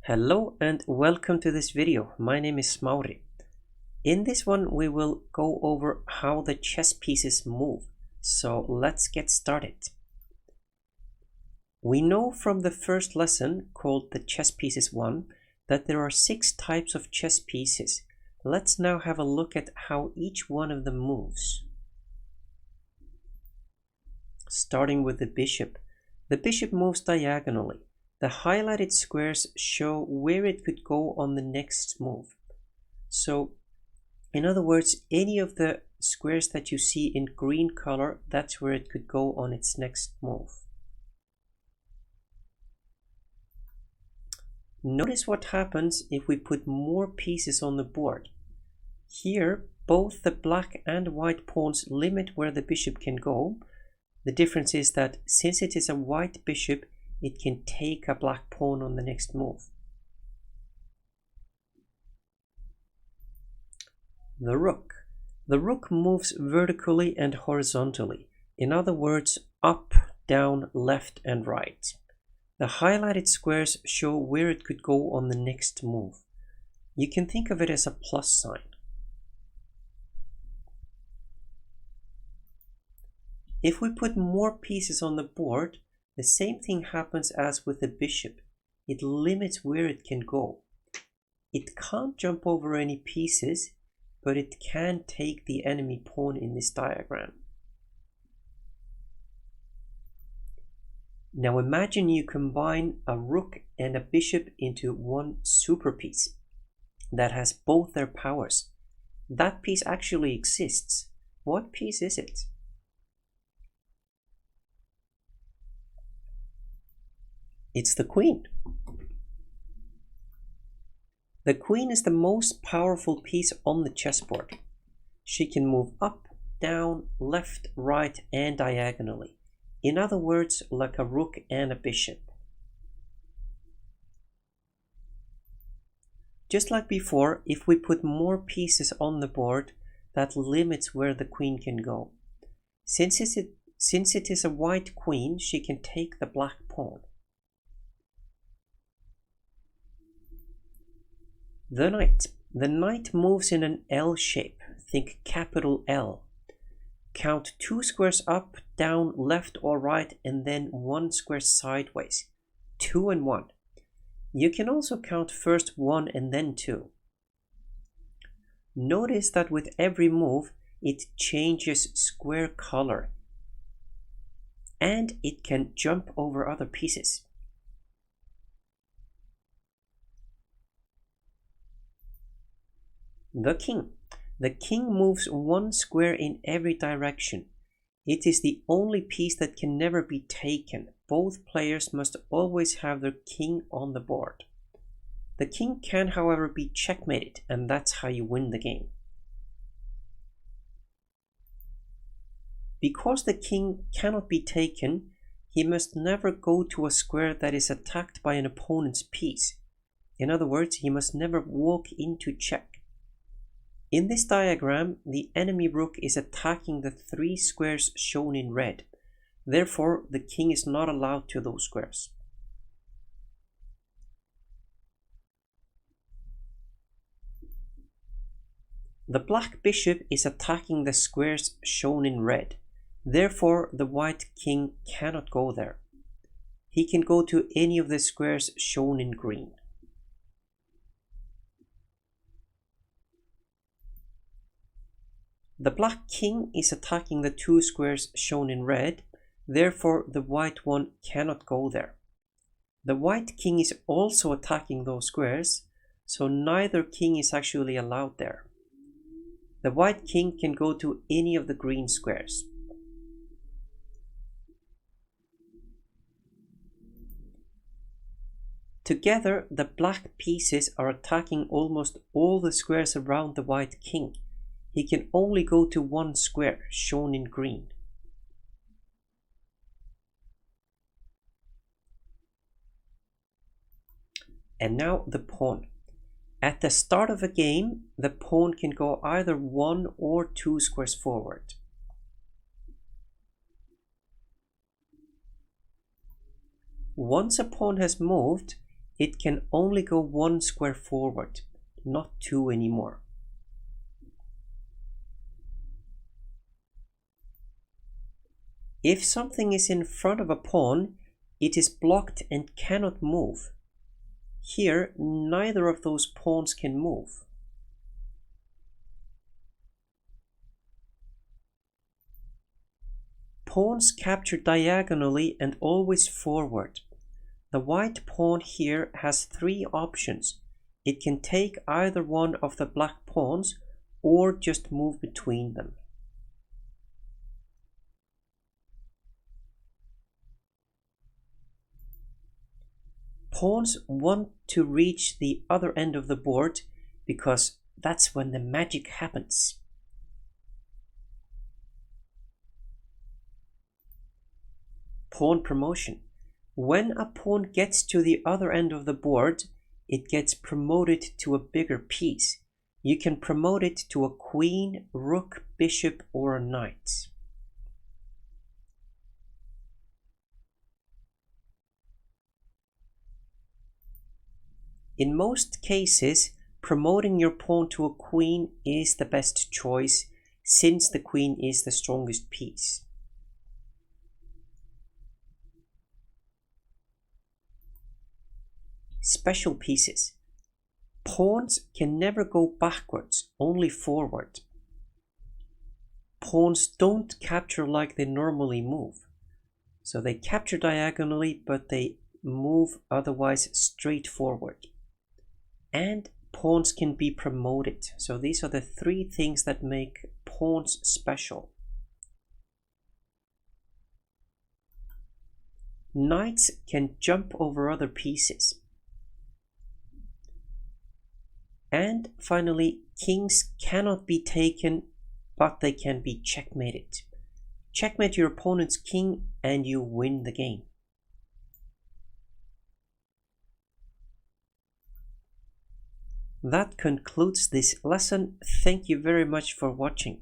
Hello and welcome to this video. My name is Smári. In this one we will go over how the chess pieces move. So let's get started. We know from the first lesson called the Chess Pieces 1 that there are 6 types of chess pieces. Let's now have a look at how each one of them moves. Starting with the bishop. The bishop moves diagonally. The highlighted squares show where it could go on the next move. So, in other words, any of the squares that you see in green color, that's where it could go on its next move. Notice what happens if we put more pieces on the board. Here, both the black and white pawns limit where the bishop can go. The difference is that since it is a white bishop, it can take a black pawn on the next move. The rook. The rook moves vertically and horizontally. In other words, up, down, left, and right. The highlighted squares show where it could go on the next move. You can think of it as a plus sign. If we put more pieces on the board, the same thing happens as with the bishop. It limits where it can go. It can't jump over any pieces, but it can take the enemy pawn in this diagram. Now imagine you combine a rook and a bishop into one super piece that has both their powers. That piece actually exists. What piece is it? It's the queen. The queen is the most powerful piece on the chessboard. She can move up, down, left, right, and diagonally. In other words, like a rook and a bishop. Just like before, if we put more pieces on the board, that limits where the queen can go. Since it is a white queen, she can take the black pawn. The knight. The knight moves in an L shape. Think capital L. Count 2 squares up, down, left or right, and then 1 square sideways. 2 and 1. You can also count first 1 and then 2. Notice that with every move, it changes square color. And it can jump over other pieces. The king. The king moves 1 square in every direction. It is the only piece that can never be taken. Both players must always have their king on the board. The king can, however, be checkmated, and that's how you win the game. Because the king cannot be taken, he must never go to a square that is attacked by an opponent's piece. In other words, he must never walk into check. In this diagram, the enemy rook is attacking the 3 squares shown in red. Therefore, the king is not allowed to those squares. The black bishop is attacking the squares shown in red. Therefore, the white king cannot go there. He can go to any of the squares shown in green. The black king is attacking the 2 squares shown in red, therefore the white one cannot go there. The white king is also attacking those squares, so neither king is actually allowed there. The white king can go to any of the green squares. Together, the black pieces are attacking almost all the squares around the white king. He can only go to 1 square, shown in green. And now the pawn. At the start of a game, the pawn can go either 1 or 2 squares forward. Once a pawn has moved, it can only go 1 square forward, not 2 anymore. If something is in front of a pawn, it is blocked and cannot move. Here, neither of those pawns can move. Pawns capture diagonally and always forward. The white pawn here has 3 options. It can take either one of the black pawns or just move between them. Pawns want to reach the other end of the board because that's when the magic happens. Pawn promotion. When a pawn gets to the other end of the board, it gets promoted to a bigger piece. You can promote it to a queen, rook, bishop, or a knight. In most cases, promoting your pawn to a queen is the best choice, since the queen is the strongest piece. Special pieces. Pawns can never go backwards, only forward. Pawns don't capture like they normally move. So they capture diagonally, but they move otherwise straight forward. And pawns can be promoted. So these are the 3 things that make pawns special. Knights can jump over other pieces. And finally, kings cannot be taken, but they can be checkmated. Checkmate your opponent's king and you win the game. That concludes this lesson. Thank you very much for watching.